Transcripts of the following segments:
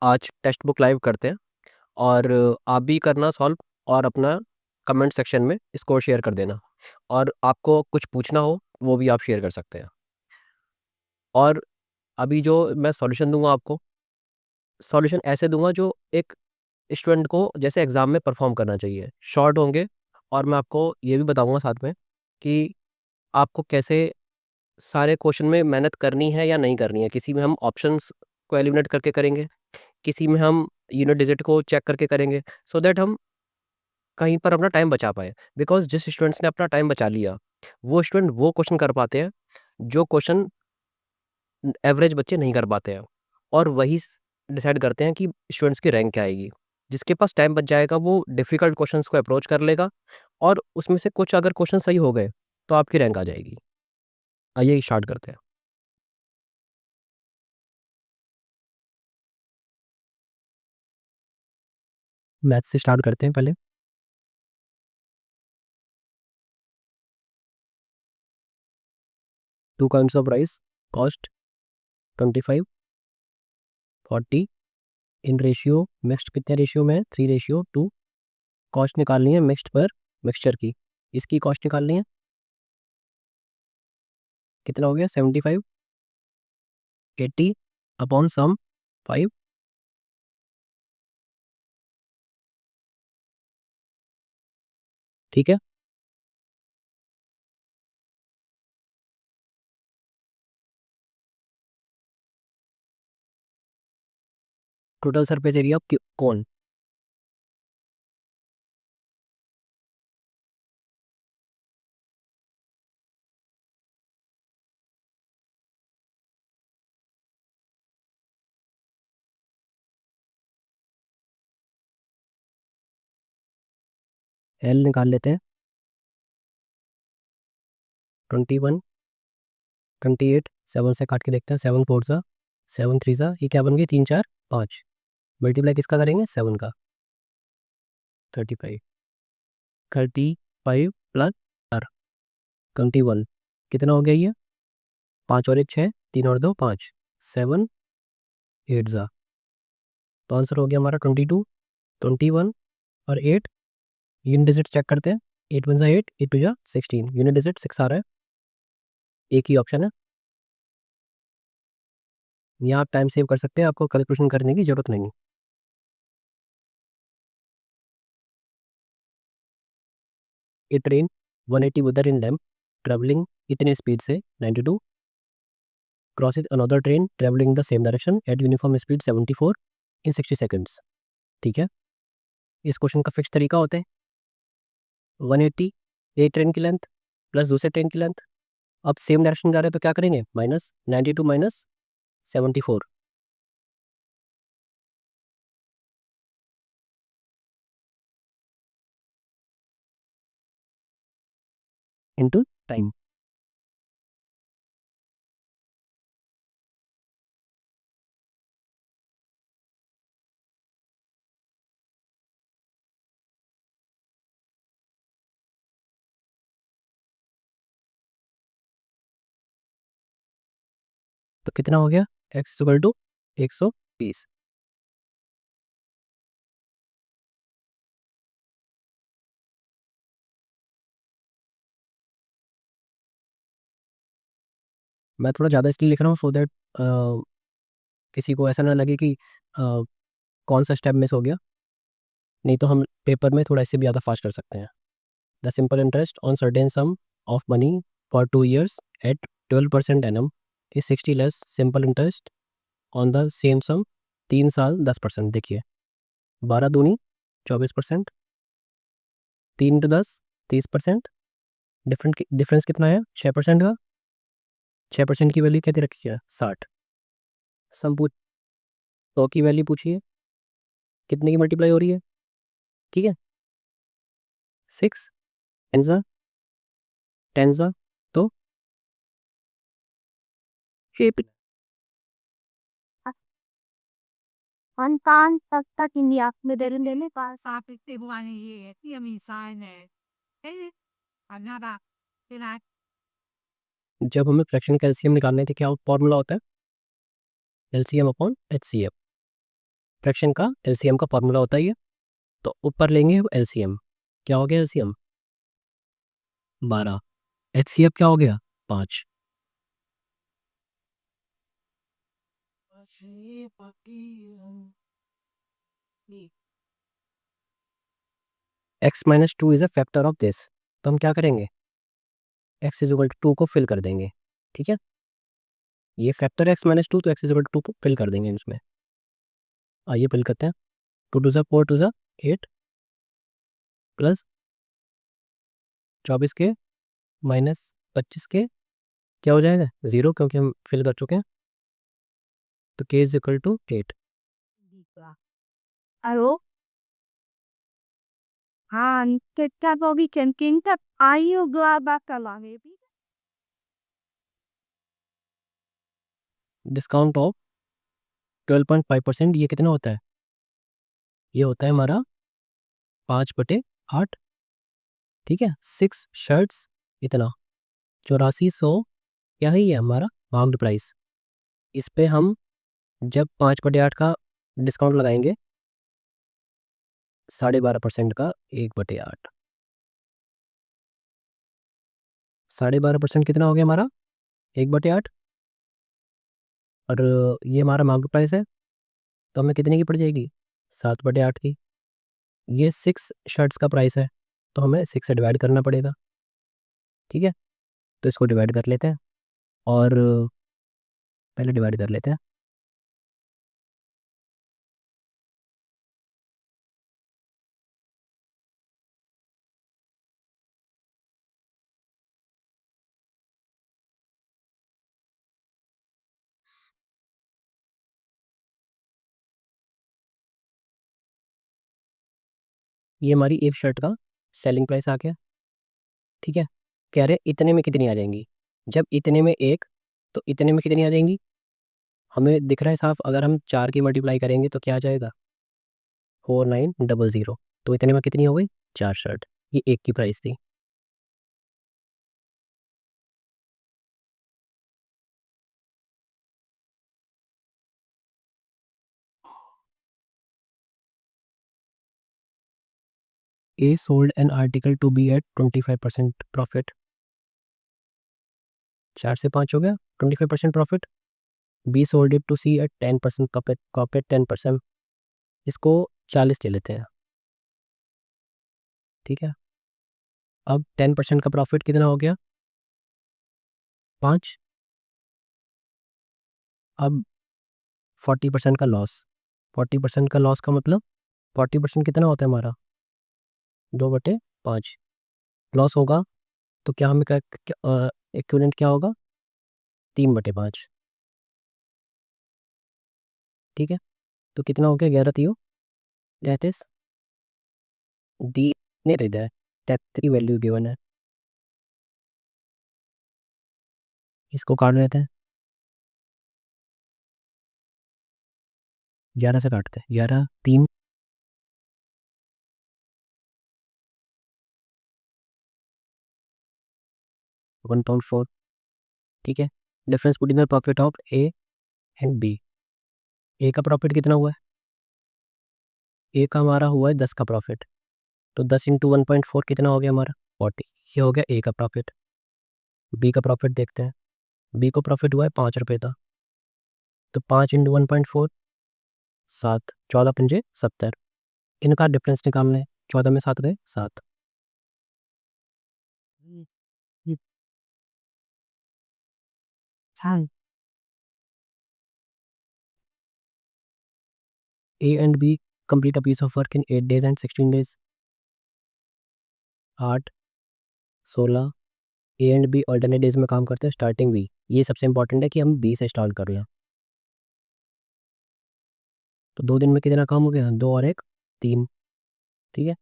आज text book live करते हैं और आप भी करना सॉल्व और अपना कमेंट सेक्शन में स्कोर शेयर कर देना, और आपको कुछ पूछना हो वो भी आप शेयर कर सकते हैं। और अभी जो मैं सॉल्यूशन दूंगा आपको, सॉल्यूशन ऐसे दूंगा जो एक स्टूडेंट को जैसे एग्ज़ाम में परफॉर्म करना चाहिए, शॉर्ट होंगे। और मैं आपको ये भी बताऊंगा साथ में कि आपको कैसे सारे क्वेश्चन में मेहनत करनी है या नहीं करनी है। किसी में हम ऑप्शंस को एलिमिनेट करके करेंगे, किसी में हम यूनिट डिजिट को चेक करके करेंगे, सो दैट हम कहीं पर अपना टाइम बचा पाए। बिकॉज जिस स्टूडेंट्स ने अपना टाइम बचा लिया, वो स्टूडेंट वो क्वेश्चन कर पाते हैं जो क्वेश्चन एवरेज बच्चे नहीं कर पाते हैं। और वही डिसाइड करते हैं कि स्टूडेंट्स की रैंक क्या आएगी। जिसके पास टाइम बच जाएगा वो डिफिकल्ट क्वेश्चंस को अप्रोच कर लेगा, और उसमें से कुछ अगर क्वेश्चन सही हो गए तो आपकी रैंक आ जाएगी। आइए स्टार्ट करते हैं। मैथ से स्टार्ट करते हैं पहले। Two kinds of rice, cost 25, 40 in ratio mixed कितने रेशियो में है, 3:2। कॉस्ट निकालनी है मिक्स्ड पर मिक्सचर की, इसकी कॉस्ट निकालनी है। कितना हो गया, 75, 80 अपॉन सम 5। ठीक है, टोटल सरफेस एरिया ऑफ कौन। एल निकाल लेते हैं। 21, 28, 7 से काट के देखते हैं। 7 4 सा, 7 3 सा, ये क्या बन गई, 3 4 5। मल्टीप्लाई किसका करेंगे, 7 का। 35, 35 प्लस 21 कितना हो गया ये, 5 और 1 6, 3 और 2 5, 7 8 ज़ा। तो आंसर हो गया हमारा 22, 21 और 8। यूनिट डिजिट चेक करते हैं। 8 1 ज़ा 8, 8 2 ज़ा 16, यूनिट डिजिट 6 आ रहा है। एक ही ऑप्शन है, यहाँ आप टाइम सेव कर सकते हैं, आपको कैलकुलेशन करने की जरूरत नहीं। ए ट्रेन 180 उधर इन लैम्प ट्रेवलिंग इतने स्पीड से 92 crosses another train travelling the same direction at uniform speed 74 in 60 seconds. ठीक है, इस क्वेश्चन का फिक्स तरीका होता है 180 एक ट्रेन की लेंथ प्लस दूसरे ट्रेन की लेंथ। अब सेम डायरेक्शन जा रहे हैं तो क्या करेंगे, माइनस 92 माइनस 74 इंटू टाइम। तो कितना हो गया, एक्स इक्वल टू 120। मैं थोड़ा ज़्यादा इसलिए लिख रहा हूँ सो दैट किसी को ऐसा ना लगे कि कौन सा स्टेप मिस हो गया, नहीं तो हम पेपर में थोड़ा इससे भी ज़्यादा फास्ट कर सकते हैं। The simple interest on certain sum of money for 2 years at 12% annum is 60 less simple interest on the same sum 3 साल 10%। देखिए 12 दूनी 24%, 3 × 10 30%। डिफरेंस कितना है, 6% का। 6% की वैल्यू कहते रखी है 60। सम पूछ, 100 की वैल्यू पूछिए कितने की मल्टीप्लाई हो रही है। ठीक है, 6 टेंजा टेंजा तो shape Antan tak indiak mederindele ka sa tibuan ye ti mi sai ne anara tina जब हमें फ्रैक्शन का एलसीएम निकालना है तो क्या फॉर्मूला होता है, एलसीएम अपॉन एचसीएफ। फ्रैक्शन का एलसीएम का फॉर्मूला होता है ये। तो ऊपर लेंगे एलसीएम, क्या हो गया एलसीएम 12, एचसीएफ क्या हो गया 5। x minus two is a factor of this, तो हम क्या करेंगे x इज इक्वल टू 2 को फिल कर देंगे। ठीक है, ये फैक्टर x माइनस टू, तो x इज इक्वल टू 2 को फिल कर देंगे इसमें। आइए फिल करते हैं। 2 टू ज़ा 4 टू ज़ा 8 प्लस 24 के माइनस 25 के क्या हो जाएगा 0, क्योंकि हम फिल कर चुके हैं। तो k is equal to 8। Alo? Kita pogi kenkinta ayo gua bakalan discount of 12.5%, ये कितना होता है, ये होता है हमारा 5/8। ठीक है, 6 शर्ट्स इतना 8400, क्या है ये हमारा मार्क्ड प्राइस। इस पे हम जब 5/8 का डिस्काउंट लगाएंगे 12.5% का 1/8, 12.5% कितना हो गया हमारा 1/8। और ये हमारा मार्केट प्राइस है, तो हमें कितने की पड़ जाएगी 7/8 की। ये 6 शर्ट्स का प्राइस है, तो हमें 6 से डिवाइड करना पड़ेगा। ठीक है, तो इसको डिवाइड कर लेते हैं, और पहले डिवाइड कर लेते हैं। ये हमारी एक शर्ट का सेलिंग प्राइस आ गया। ठीक है, कह रहे इतने में कितनी आ जाएंगी, जब इतने में एक, तो इतने में कितनी आ जाएंगी, हमें दिख रहा है साफ, अगर हम 4 की मल्टीप्लाई करेंगे तो क्या आ जाएगा 4900। तो इतने में कितनी हो गई 4 शर्ट, ये एक की प्राइस थी। A sold an article to B at 25% profit, 4 से 5 हो गया 25% profit. B sold it to C at 10% कॉपरेट 10%, इसको 40 ले लेते हैं। ठीक है, अब 10% का प्रॉफिट कितना हो गया 5। अब 40% का लॉस, 40% का लॉस का मतलब 40% कितना होता है हमारा 2/5 लॉस होगा। तो क्या हमें इक्विवेलेंट क्या होगा 3/5। ठीक है, तो कितना हो गया 11 तीयो, दैट इज दी नहीं रहता है, दैट 3 वैल्यू गिवन है। इसको काट लेते हैं, 11 से काटते हैं, 11 3 1.4। ठीक है, difference between the profit of A and B. A का प्रॉफिट कितना हुआ है, ए का हमारा हुआ है 10 का प्रॉफिट, तो 10 इंटू 1.4 कितना हो गया हमारा 40, ये हो गया ए का प्रॉफिट। बी का प्रॉफिट देखते हैं, बी को प्रॉफिट हुआ है 5 रुपये का, तो 5 इंटू 1.4 7, 14×5 = 70, इनका डिफरेंस निकालना है, 14 में 7 गए 7। A and B complete a piece of work in 8 days and 16 days। 8 16, A and B alternate days में काम करते हैं, स्टार्टिंग बी, ये सबसे इंपॉर्टेंट है कि हम बी से स्टार्ट कर रहे हैं। तो 2 दिन में कितना काम हो गया 2 और 1 3। ठीक है,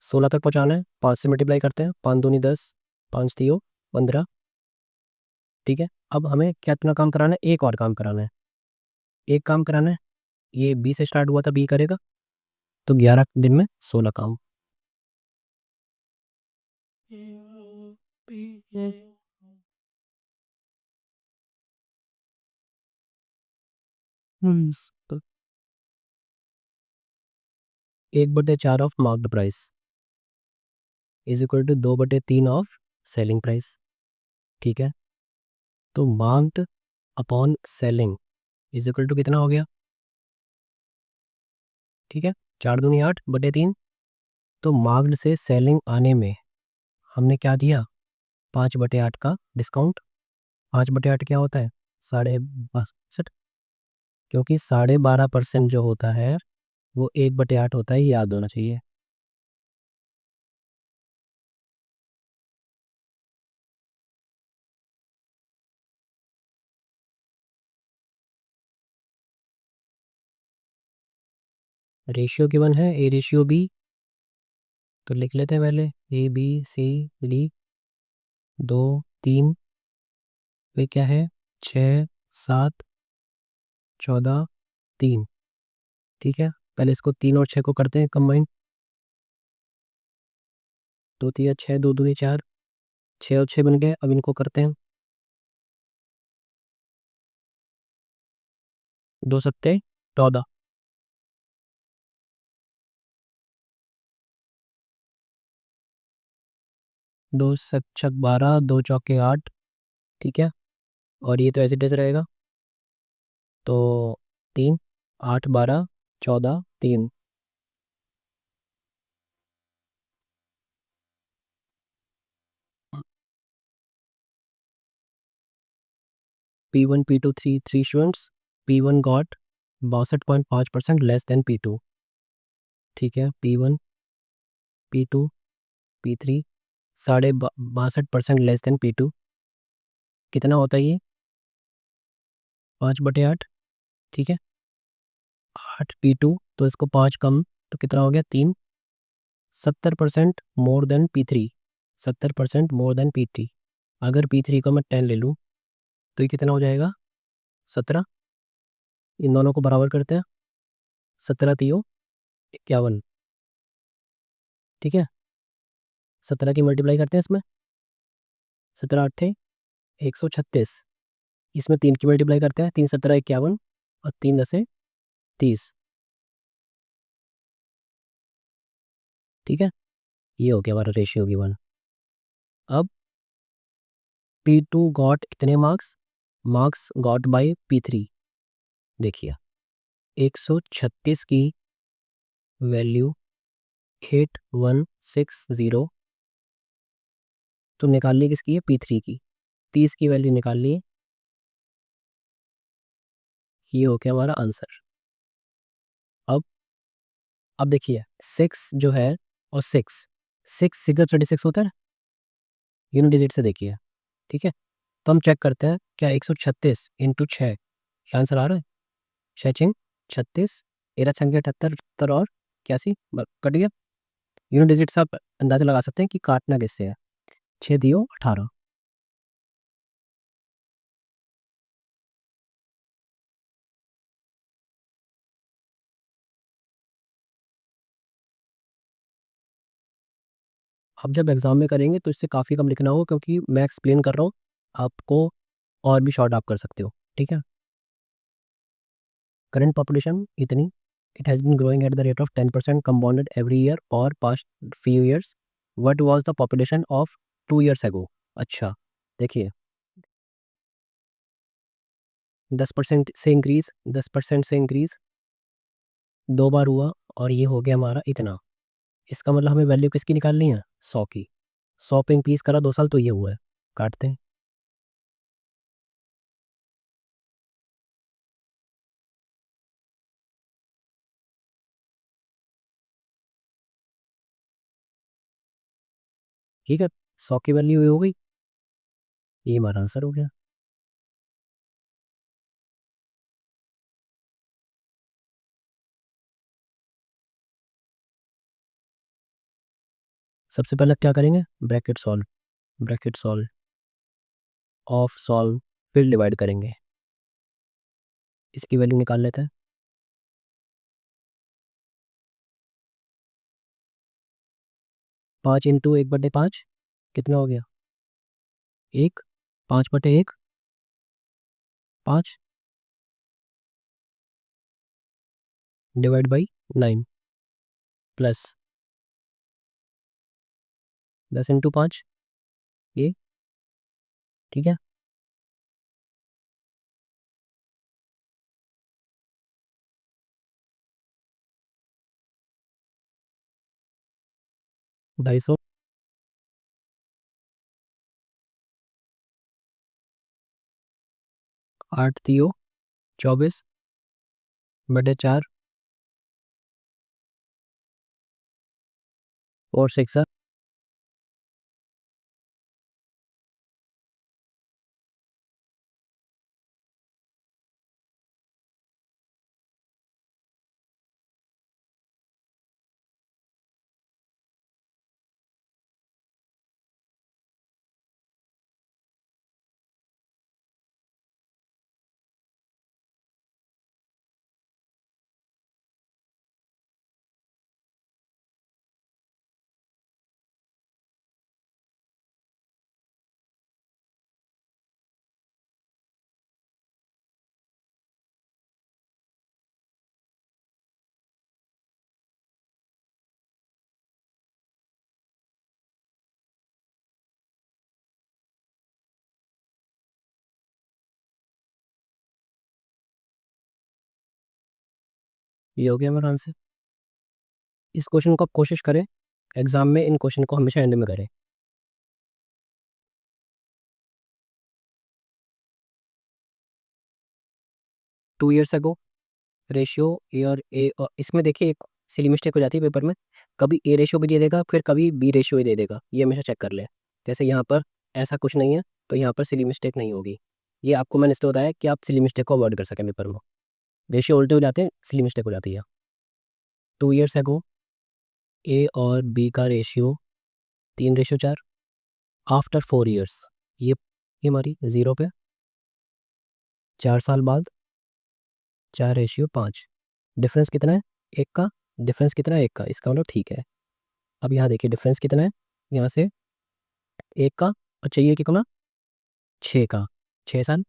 16 तक पहुँचाना है, 5 से मल्टीप्लाई करते हैं, 5 दूनी 10, 5 तीयो 15। ठीक है, अब हमें क्या इतना काम कराना है, एक और काम कराना है, एक काम कराना है, ये बी से स्टार्ट हुआ था बी करेगा, तो 11 दिन में 16 काम। 1/4 of marked price is equal to 2/3 of selling price. ठीक है, तो marked upon selling is equal to कितना हो गया? ठीक है, 4×2=8/3। तो मार्क्ड से सेलिंग आने में हमने क्या दिया? 5/8 का डिस्काउंट। 5/8 क्या होता है? 62.5। क्योंकि 12.5% जो होता है वो 1/8 होता है, ये याद होना चाहिए। रेशियो गिवन है ए रेशियो बी, तो लिख लेते हैं पहले ABCD 2 3, फिर क्या है 6 7 14 3। ठीक है, पहले इसको 3 और 6 को करते हैं कंबाइन। 2 3 6, 2 2 4, 6 और 6 बन गए। अब इनको करते हैं 2 सत्ते 14, 2 सत छक 12, 2 चौके 8। ठीक है, और ये तो ऐसे टेस रहेगा, तो 3 8 12 14 3। P1 P2 3 students. P1 got 62.5% less than P2। ठीक है, P1 P2 P3 62% less than P2। कितना होता है ये? 5/8। ठीक है, 8 P2, तो इसको 5 कम, तो कितना हो गया? 3। 70% more than P3। 70% more than P3। अगर P3 को मैं 10 ले लूँ तो ये कितना हो जाएगा? 17। इन दोनों को बराबर करते हैं, 17 3 51। ठीक है, 17 की मल्टीप्लाई करते हैं इसमें, 17 8 136। इसमें 3 की मल्टीप्लाई करते हैं, 3 17 51 और 3 10 30। ठीक है, ये हो गया हमारा रेशियो गिवन। अब P2 गॉट इतने marks, marks got bye P3। देखिए 136 की वैल्यू 8160 तो निकाल ली किसकी है? P3 की। 30 की वैल्यू निकाल ली, ये हो गया हमारा आंसर। अब देखिए 6 जो है और 6 6 6 36 होता है ना, यूनिट डिजिट से देखिए। ठीक है, तो हम चेक करते हैं क्या 136 इंटू 6 आंसर आ रहा है? 6×6 36, 13×6 78 और 81 कट गया। यूनिट डिजिट से आप अंदाजा लगा सकते हैं कि काटना किससे है। 6 दियो 18। आप जब एग्जाम में करेंगे तो इससे काफ़ी कम लिखना होगा, क्योंकि मैं एक्सप्लेन कर रहा हूँ आपको, और भी शॉर्ट आप कर सकते हो। ठीक है, करंट पॉपुलेशन इतनी, it has been growing at the rate of 10% compounded every year for past few years. What was the population of 2 years ago? अच्छा, देखिए 10% से इंक्रीज, 10% से इंक्रीज 2 बार हुआ, और ये हो गया हमारा इतना। इसका मतलब हमें वैल्यू किसकी निकालनी है? 100 की। 100 पे इंक्रीज करा 2 साल, तो ये हुआ है। काटते हैं। ठीक है, 100 की वैल्यू ये हो गई, ये हमारा आंसर हो गया। सबसे पहले क्या करेंगे? Bracket solve, bracket solve of solve, फिर डिवाइड करेंगे। इसकी वैल्यू निकाल लेते हैं। 5 इंटू 1/5 कितना हो गया? 1। 5/1 5 डिवाइड बाई 9। प्लस 10 × 5 ये, ठीक है। ढाई सौ, 8×3 = 24/4 और 6 ये हो गया मेरा आंसर। इस क्वेश्चन को आप कोशिश करें एग्जाम में इन क्वेश्चन को हमेशा एंड में करें। 2 years ago रेशियो ए और ए, और इसमें देखिए एक सिली मिस्टेक हो जाती है पेपर में, कभी ए रेशियो भी दे देगा फिर कभी बी रेशियो ही दे देगा, ये हमेशा चेक कर लें। जैसे यहाँ पर ऐसा कुछ नहीं है, तो यहाँ पर सिली मिस्टेक नहीं होगी। ये आपको मैंने इसलिए बताया कि आप सिली मिस्टेक को अवॉइड कर सकें पेपर में। रेशियो उल्टे हो जाते हैं, सिली मिस्टेक हो जाती है। 2 years ago ए और बी का रेशियो 3/4। आफ्टर 4 years ये हमारी 0 पे। 4 साल बाद 4/5। डिफरेंस कितना है? एक का। डिफरेंस कितना है? एक का, इसका मतलब ठीक है। अब यहाँ देखिए डिफरेंस कितना है, यहाँ से एक का, और चाहिए कितना? 6 का। 6 साल।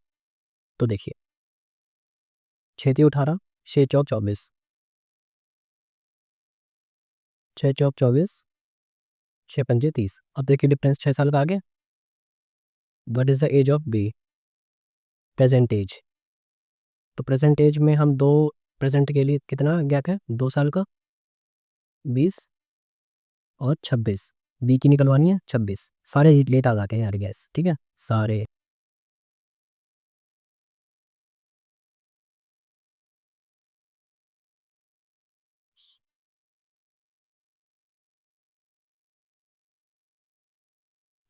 तो देखिए 6×3 = 18, 6×4 = 24, 6×4 = 24, 6×5 = 30। अब देखिए डिफरेंस 6 साल का आ गया। What is the age of B? Present age. तो प्रेजेंट एज में हम दो, प्रेजेंट के लिए कितना गैप है? 2 साल का। 20 और 26। बी की निकलवानी है 26। सारे लेट आ जाते हैं यार गैस, ठीक है सारे।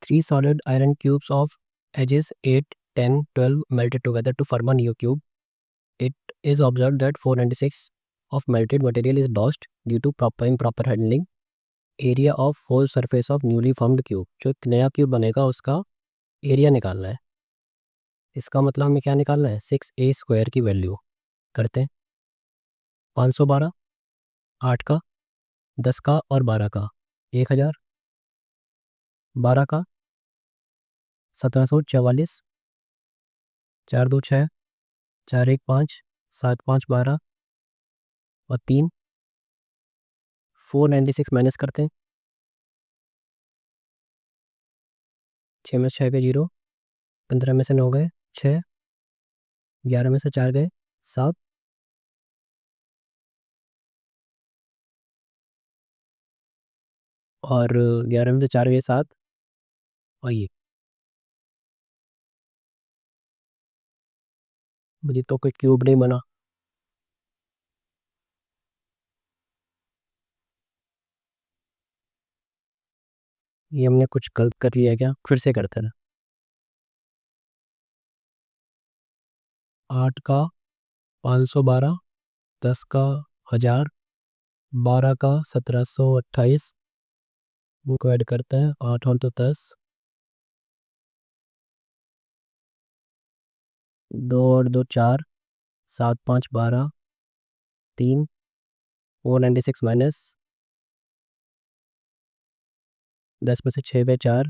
Three solid iron cubes of edges 8, 10, 12 melted together to form a new cube. It is observed that 496 of melted material is lost due to improper handling. Area of whole surface of newly formed cube. जो एक नया cube बनेगा उसका area निकालना है। इसका मतलब हमें क्या निकालना है? 6a² की वैल्यू करते हैं। 512, 8 का, 10 का और 12 का 1000, 12 का 1744, 4×2 = 6, 4×1 = 5, 7×5 = 12 और 3, 496 माइनस करते हैं। 6 में से 6 गए 0, 15 में से 9 गए 6, 11 में से 4 गए 7, और 11 में से 4 गए 7, और ये मुझे तो कोई क्यूब नहीं बना। ये हमने कुछ गलत कर लिया क्या? फिर से करते हैं। 8 का 512, 10 का 1000, 12 का 1728, वो को ऐड करते हैं। 8 और 10, 2 और 2 4, 7×5 = 12, 3, 496 माइनस 10 में से 6 गए 4,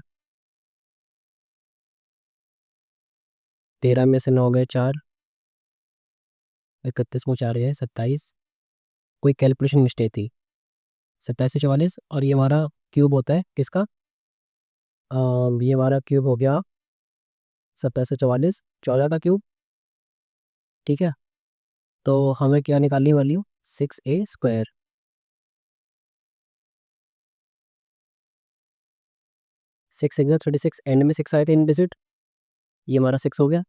13 में से 9 गए 4, 31 में 4 गए 27। कोई कैलकुलेशन मिस्टेक थी। 2744 और ये हमारा क्यूब होता है किसका? ये हमारा क्यूब हो गया 2744, 14 का क्यूब। ठीक है, तो हमें क्या निकालनी वाली हो? 6a²। 6 36 एंड में 6 आए थे इन डिजिट, ये हमारा 6 हो गया।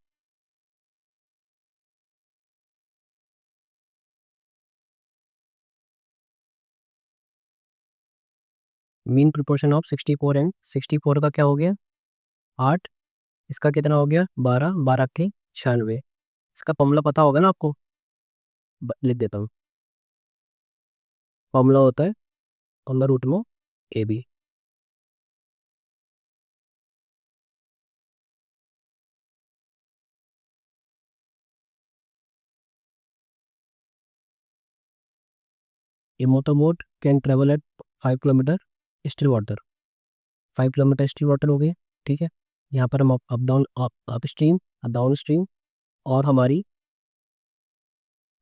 मीन प्रोपोर्शन ऑफ 64 एंड 64 का क्या हो गया? 8। इसका कितना हो गया? 12, 12 के 96। इसका फॉर्मूला पता होगा ना आपको? लिख देता हूँ। फॉर्मूला होता है अंडर रूट में AB। A motorboat can travel at 5 kilometre still water. 5 kilometre still water हो गए। ठीक है, यहाँ पर हम up down upstream, downstream और हमारी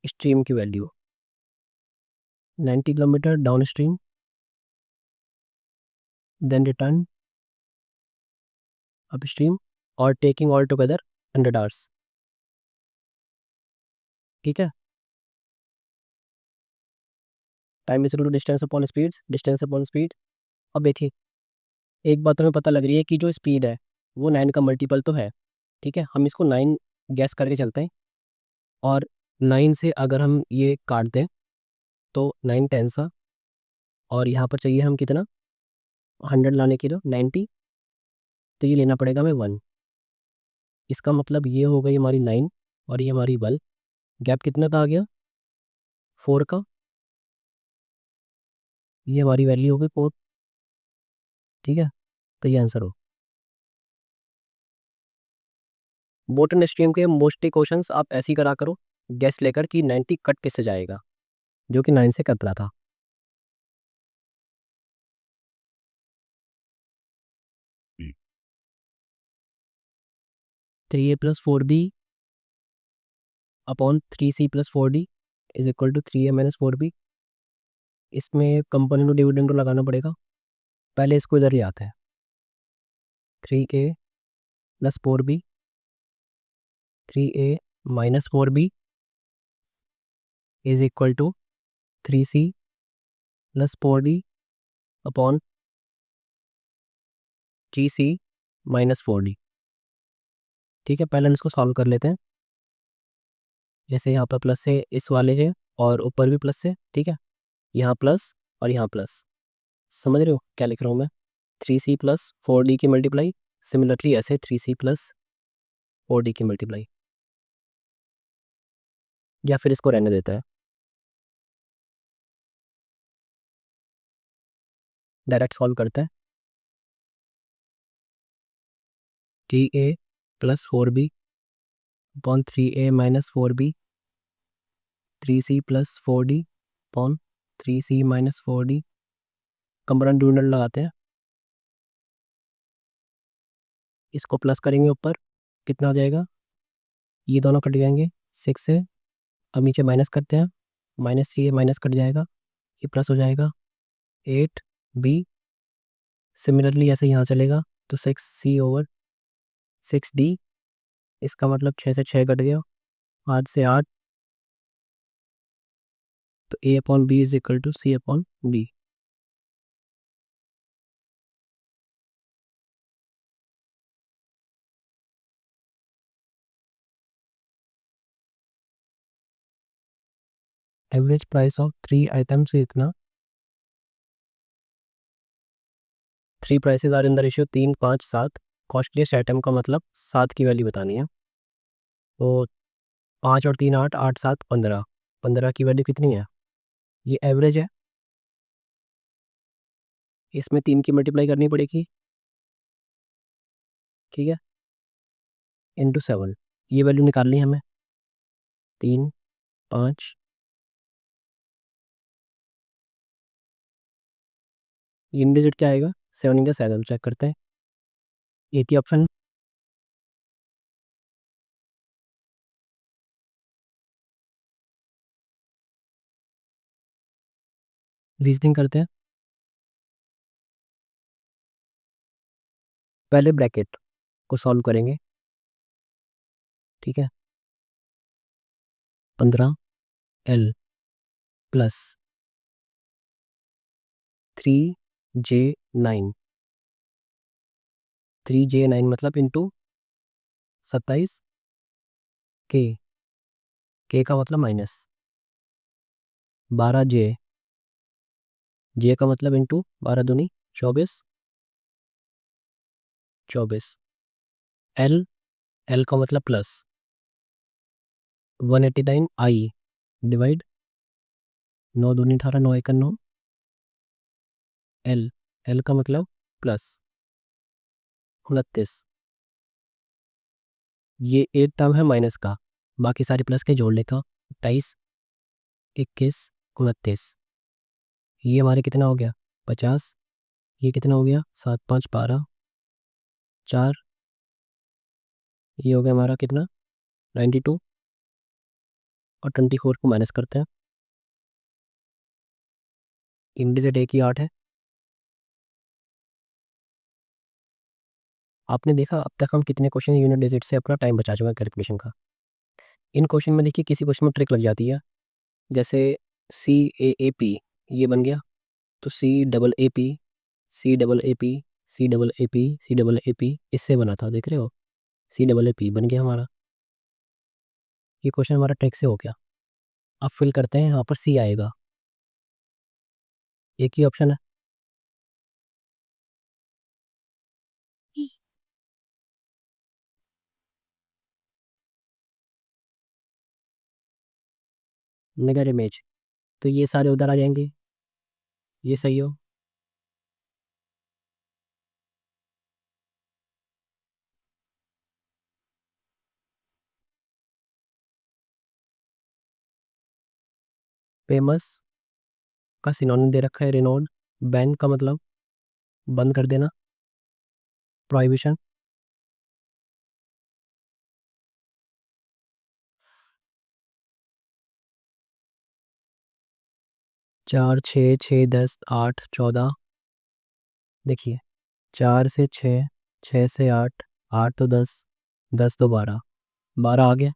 स्ट्रीम की value 90 kilometre downstream, then return upstream और टेकिंग ऑल टुगेदर 100 आवर्स। ठीक है, time is equal to distance upon speed, distance upon speed. अब देखिए, एक बात हमें पता लग रही है कि जो स्पीड है वो 9 का मल्टीपल तो है। ठीक है, हम इसको 9 गैस करके चलते हैं और 9 से अगर हम ये काट दें तो 9 टेंसा, और यहाँ पर चाहिए हम कितना? 100 लाने के लिए 90, तो ये लेना पड़ेगा हमें 1। इसका मतलब ये हो गई हमारी 9 और ये हमारी 1। गैप कितना का आ गया? 4 का। ये हमारी वैल्यू हो गई 4। ठीक है, तो ये आंसर हो। बोट एंड स्ट्रीम के मोस्टली क्वेश्चंस आप ऐसे ही करा करो, गैस लेकर कि 90 कट किससे जाएगा, जो कि 9 से कट रहा था। 3a+4b upon 3c+4d is equal to 3a-4b। इसमें कंपोनेंट डिविडेंड लगाना पड़ेगा। पहले इसको इधर ही आता है, 3a+4b, 3a-4b is equal to 3c+4d upon 3c-4d। ठीक है, पहले हम इसको सॉल्व कर लेते हैं। जैसे यहाँ पर प्लस है इस वाले है और ऊपर भी प्लस है। ठीक है, यहाँ प्लस और यहाँ प्लस। समझ रहे हो क्या लिख रहा हूँ मैं? 3c+4d की मल्टीप्लाई, सिमिलरली ऐसे 3c+4d की मल्टीप्लाई, या फिर इसको रहने देता है। डायरेक्ट सॉल्व करता है। 3a+4b upon 3a-4b, 3c+4d upon 3c-4d। Component dividend लगाते हैं, इसको प्लस करेंगे ऊपर, कितना आ जाएगा? ये दोनों कट जाएंगे 6 से। अब नीचे माइनस करते हैं, -3 ये माइनस कट जाएगा, ये प्लस हो जाएगा 8b। सिमिलरली ऐसे यहाँ चलेगा तो 6c/6d। इसका मतलब 6 से 6 कट गया, 8 से 8, तो a/b is equal to c/d। Average price of 3 item से इतना, 3 prices are in the ratio 3, 5, 7। Costliest item का मतलब 7 की वैल्यू बतानी है। तो 5 और 3 8, 8 7 15, 15 की वैल्यू कितनी है? ये एवरेज है, इसमें 3 की मल्टीप्लाई करनी पड़ेगी। ठीक है, इंटू 7, ये वैल्यू निकालनी है हमें। 3, 5, ये डिजिट क्या आएगा? 7 इंटू 7 चेक करते हैं। 80 ऑप्शन, रीजनिंग करते हैं। पहले ब्रैकेट को सॉल्व करेंगे, ठीक है। 15L प्लस 3J9, 3J9 मतलब इंटू 27K, K का मतलब माइनस 12J, J का मतलब इंटू 12 दूनी 24, 24 L, L का मतलब प्लस 189I डिवाइड 9 दूनी 18, 9 1 9, L, L का मतलब प्लस 29। ये एक टर्म है माइनस का, बाकी सारे प्लस के जोड़ लेगा। 28, 21, 29, ये हमारे कितना हो गया 50, ये कितना हो गया 7 5 12, 4, ये हो गया हमारा कितना 92, और 24 को माइनस करते हैं। इंडिजिट एक ही 8 है। आपने देखा अब तक हम कितने क्वेश्चन यूनिट डिजिट से अपना टाइम बचा चुके हैं कैलकुलेशन का। इन क्वेश्चन में देखिए किसी क्वेश्चन में ट्रिक लग जाती है, जैसे CAAP ये बन गया, तो CAAP, CAAP, CAAP, CAAP इससे बना था, देख रहे हो, CAAP बन गया हमारा। ये क्वेश्चन हमारा ट्रिक से हो गया। अब फिल करते हैं, यहाँ पर C आएगा, एक ही ऑप्शन है। मिरर इमेज, तो ये सारे उधर आ जाएंगे, ये सही हो। फेमस का सिनोनिम दे रखा है रेनॉल्ड, बैन का मतलब बंद कर देना, प्रोहिबिशन, 4 6 6 10 8 14, देखिए 4 से 6, 6 से 8, 8 तो 10, 10 तो 12, 12 आ गया।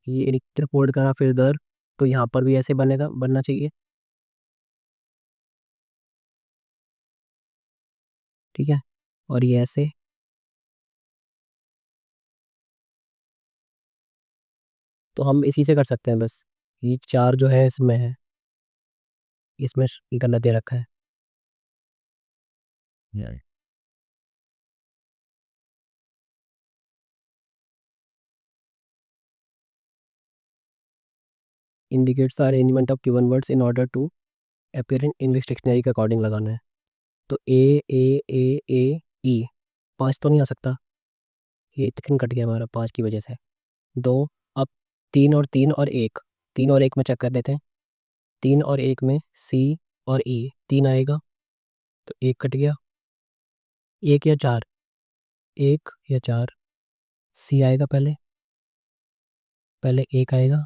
ये इलेक्ट्रिक पोर्ट करा फिर इधर, तो यहाँ पर भी ऐसे बनेगा, बनना चाहिए, ठीक है। और ये ऐसे, तो हम इसी से कर सकते हैं बस, ये 4 जो है इसमें है, इसमें करना दे रखा है। Indicates the arrangement of given words in order to appear in English dictionary के अकॉर्डिंग लगाना है। तो A, 5 तो नहीं आ सकता, ये तिकन कट गया हमारा 5 की वजह से, 2। अब 3 और 3 और 1, 3 और 1 में चेक कर लेते हैं, 3 और 1 में C और E 3 आएगा, तो 1 कट गया, 1 या 4, 1 या 4, C आएगा पहले, पहले 1 आएगा,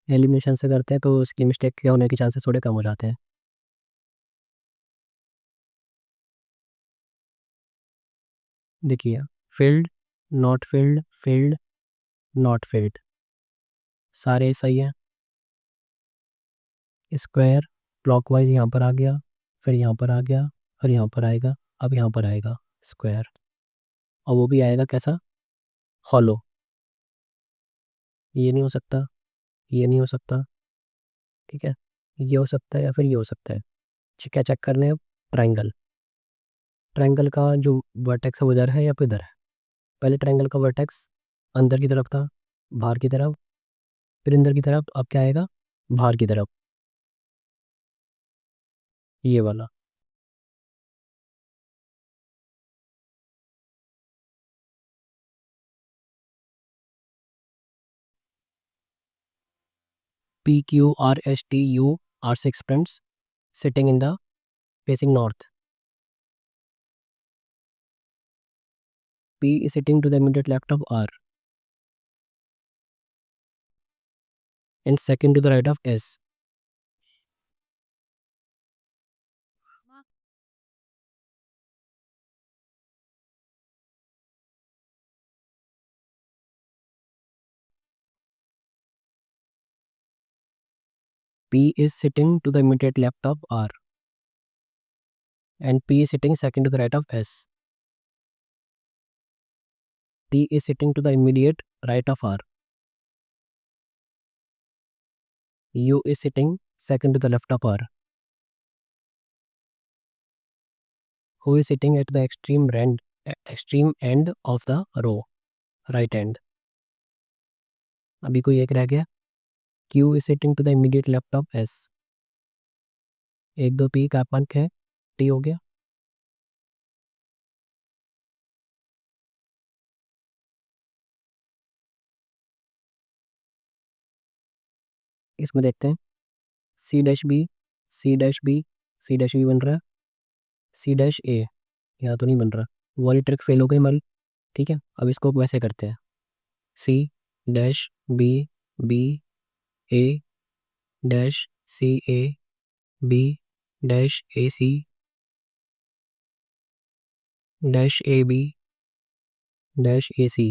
एलिमिनेशन से करते हैं तो उसकी मिस्टेक क्या होने के चांसेस थोड़े कम हो जाते हैं। देखिए field, not filled, field, not filled, सारे सही हैं। स्क्वायर क्लॉकवाइज यहाँ पर आ गया, फिर यहाँ पर आ गया, फिर यहाँ पर आएगा, अब यहाँ पर आएगा स्क्वायर, और वो भी आएगा कैसा, हॉलो। ये नहीं हो सकता, ये नहीं हो सकता, ठीक है, ये हो सकता है या फिर ये हो सकता है। क्या चेक करने हैं, ट्राइंगल, ट्राइंगल का जो वर्टेक्स है वो इधर है या फिर इधर है। पहले ट्राइंगल का वर्टेक्स अंदर की तरफ था, बाहर की तरफ, फिर अंदर की तरफ, अब क्या आएगा बाहर की तरफ, ये वाला। PQRSTU are 6 friends sitting in the facing north. P is sitting to the immediate left of R. and second to the right of S. P is sitting to the immediate left of R, and P is sitting second to the right of S. T is sitting to the immediate right of R. U is sitting second to the left of R. Who is sitting at the extreme end of the row, right end. अभी कोई एक रह गया. Q is sitting to the immediate left of S. 1 2 P का पंख है, T हो गया. इसमें देखते हैं C dash B, C dash B, C dash B बन रहा है, C डैश A यहाँ तो नहीं बन रहा. वाली ट्रिक फेल हो गई हमारी. ठीक है, अब इसको वैसे करते हैं. C dash B, B A dash C A, B dash A C dash A B dash A C.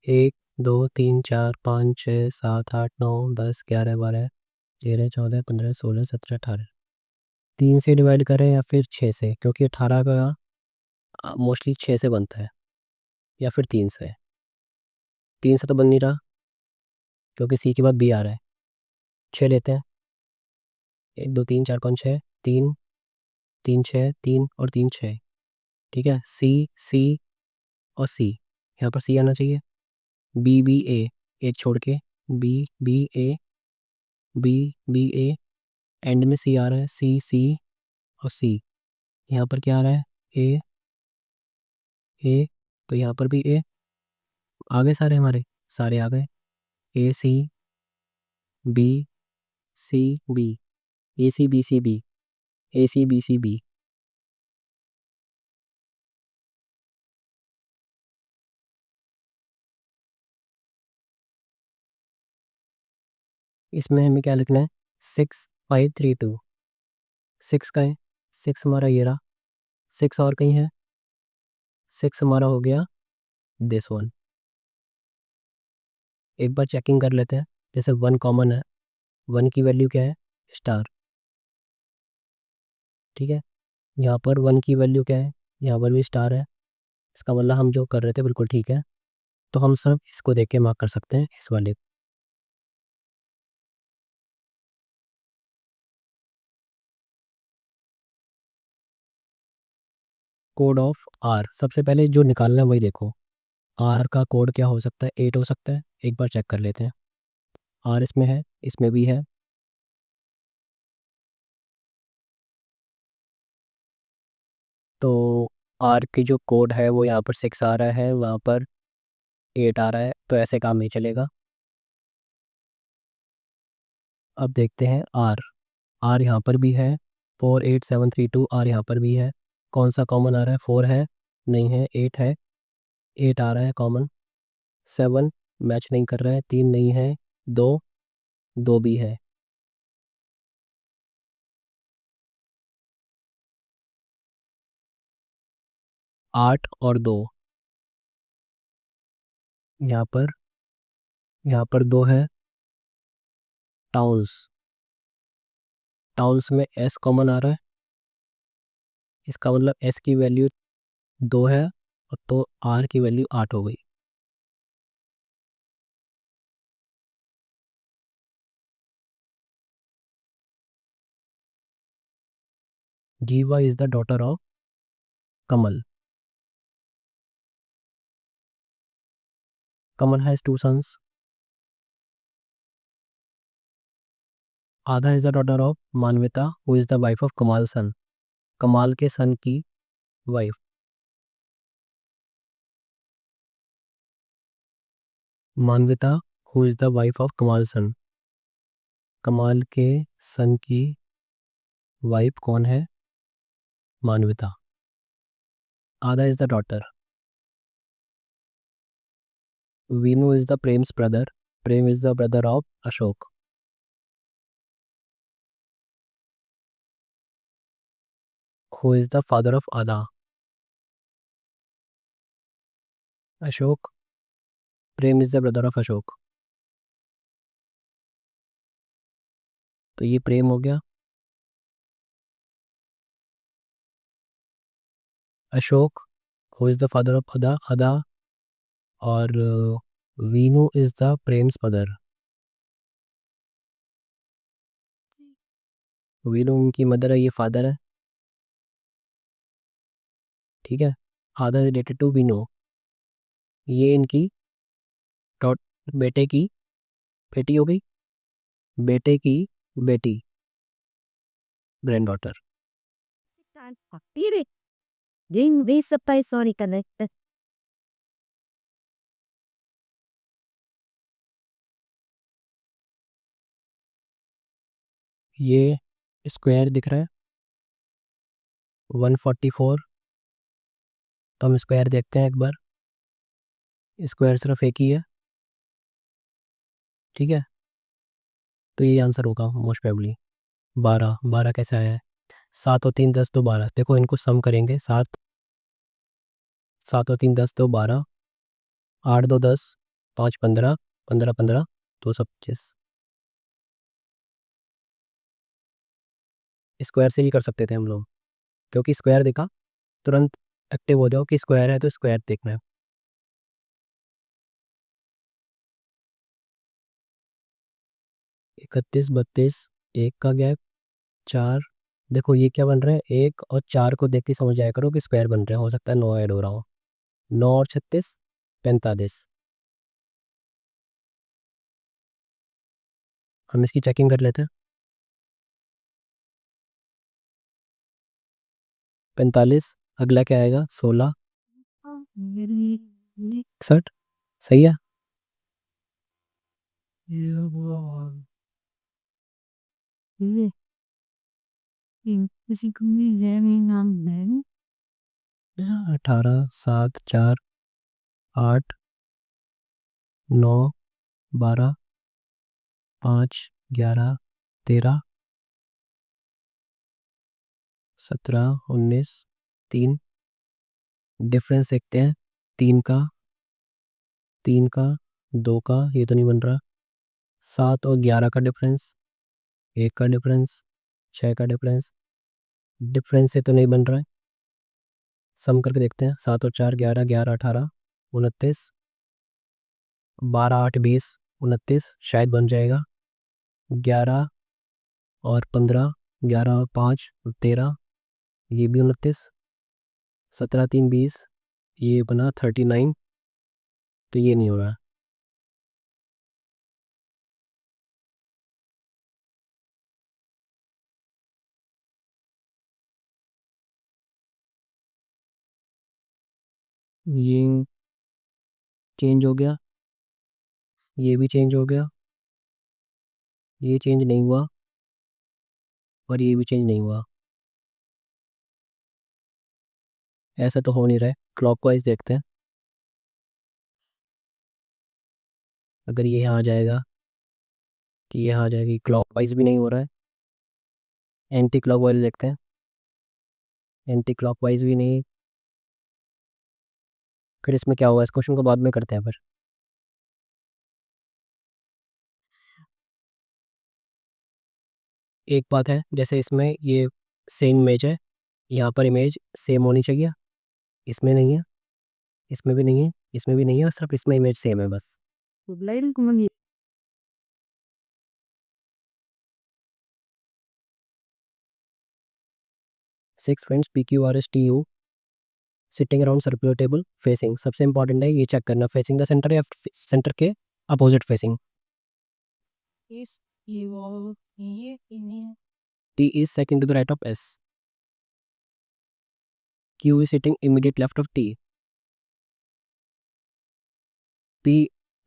1 2 3 4 5 6 7 8 9 10 11 12 13 14 15 16 17 18. 3 से डिवाइड करें या फिर 6 से, क्योंकि 18 का मोस्टली 6 से बनता है, या फिर 3 से. 3 से तो बन नहीं रहा क्योंकि सी के बाद बी आ रहा है. 6 लेते हैं. 1 2 3 4 5 6, 3 3 6 3 और 3 6. ठीक है, सी सी और सी, यहाँ पर सी आना चाहिए. बी बी ए, ए छोड़ के B B A, B B A, end में सी आ रहा है, सी सी और सी. यहाँ पर क्या आ रहा है, ए ए, तो यहाँ पर भी ए. आगे सारे हमारे सारे आ गए. ए सी बी सी बी, ए सी बी सी बी, ए सी बी सी बी. इसमें हमें क्या लिखना है, 6 5 3 2. 6 का है, 6 हमारा ये रहा. 6 और कहीं है, 6 हमारा हो गया दिस वन. एक बार चेकिंग कर लेते हैं. जैसे 1 कॉमन है, 1 की वैल्यू क्या है, स्टार. ठीक है, यहाँ पर 1 की वैल्यू क्या है, यहाँ पर भी स्टार है. इसका मतलब हम जो कर रहे थे बिल्कुल ठीक है. तो हम सब इसको देख के मार्क कर सकते हैं, इस वाले. कोड ऑफ आर, सबसे पहले जो निकालना है वही देखो. आर का कोड क्या हो सकता है, 8 हो सकता है. एक बार चेक कर लेते हैं. आर इसमें है, इसमें भी है. तो आर की जो कोड है वो यहाँ पर 6 आ रहा है, वहाँ पर 8 आ रहा है, तो ऐसे काम नहीं चलेगा. अब देखते हैं आर. आर यहाँ पर भी है, 4 8 7 3 2. आर यहाँ पर भी है. कौन सा कॉमन आ रहा है, 4 है, नहीं है, 8 है. 8 आ रहा है कॉमन. 7 मैच नहीं कर रहा है, 3 नहीं है, 2 2 भी है. 8 और 2, यहाँ पर 2 है. टाउन्स, टाउन्स में एस कॉमन आ रहा है. इसका मतलब एस की वैल्यू 2 है, और तो आर की वैल्यू 8 हो गई. Jeeva is the daughter of Kamal. Kamal has 2 sons. Aadha is the daughter of Manvita, who is the wife of Kamal son. Kamal के सन की wife. Manvita who is the wife of Kamal son. Kamal के सन की वाइफ कौन है, Manvita. Aadha is the daughter. Veenu is the Prem's brother. Prem is the brother of Ashok. Who is the father of Ada? Ashok. Prem is the brother of Ashok, तो ये प्रेम हो गया। Ashok, who is the father of Ada? Ada. और Veenu is the Prem's mother. Veenu उनकी मदर है, ये फादर है। ठीक है, आदा रिलेटेड टू वीनू, ये इनकी बेटे की बेटी हो गई, बेटे की बेटी, grand daughter. Tire. Ding visa pai sorry connect. ये स्क्वायर दिख रहा है 144, तो हम स्क्वायर देखते हैं एक बार। स्क्वायर सिर्फ एक ही है, ठीक है, तो ये आंसर होगा मोस्ट प्रोबेबली 12। 12 कैसे आया है? 7 और 3 10 तो 12, देखो इनको सम करेंगे। 7 7 और 3 10 तो 12, 8 2 10, 5 15, 15 15, 225। स्क्वायर से भी कर सकते थे हम लोग, क्योंकि स्क्वायर देखा तुरंत एक्टिव हो जाओ कि स्क्वायर है, तो स्क्वायर देखना है। 31 32, एक का गैप, 4। देखो ये क्या बन रहा है, 1 और 4 को देख के समझ आया करो कि स्क्वायर बन रहे हैं, हो सकता है 9 ऐड हो रहा हो। 9 और 36 45। हम इसकी चेकिंग कर लेते हैं। 45, अगला क्या आएगा? 16 61, सही है। किसी को भी जैनी नाम है 18 7 4 8 9 12 5 11 13 17 19 3। डिफरेंस देखते हैं, 3 का, 3 का, 2 का, ये तो नहीं बन रहा। 7 और 11 का डिफरेंस, 1 का डिफरेंस, 6 का डिफरेंस, डिफरेंस से तो नहीं बन रहा है। सम करके देखते हैं, 7 और 4 11, 11 18 29, 12 8 20 29, शायद बन जाएगा। 11 और 15, 11 और 5 13, ये भी 29, 17 3 20, ये बना 39, तो ये नहीं हो रहा। ये चेंज हो गया, ये भी चेंज हो गया, ये चेंज नहीं हुआ, और ये भी चेंज नहीं हुआ। ऐसा तो हो नहीं रहा है। क्लॉकवाइज देखते हैं, अगर ये यहाँ आ जाएगा कि ये यहाँ आ जाएगी। क्लॉकवाइज भी नहीं हो रहा है। एंटी क्लॉकवाइज देखते हैं, एंटी क्लॉकवाइज भी नहीं। फिर इसमें क्या होगा, इस क्वेश्चन को बाद में करते हैं। फिर एक बात है, जैसे इसमें ये सेम इमेज है, यहाँ पर इमेज सेम होनी चाहिए, इसमें नहीं है, इसमें भी नहीं है, इसमें भी नहीं है, और सिर्फ इसमें इमेज सेम है बस। Lain ko man 6 friends PQRSTU sitting around circular table facing, सबसे इंपॉर्टेंट है ये चेक करना, फेसिंग द सेंटर या सेंटर के अपोजिट फेसिंग। is you ये इन्हें T is second to the right of S. Q is sitting immediate left of T. P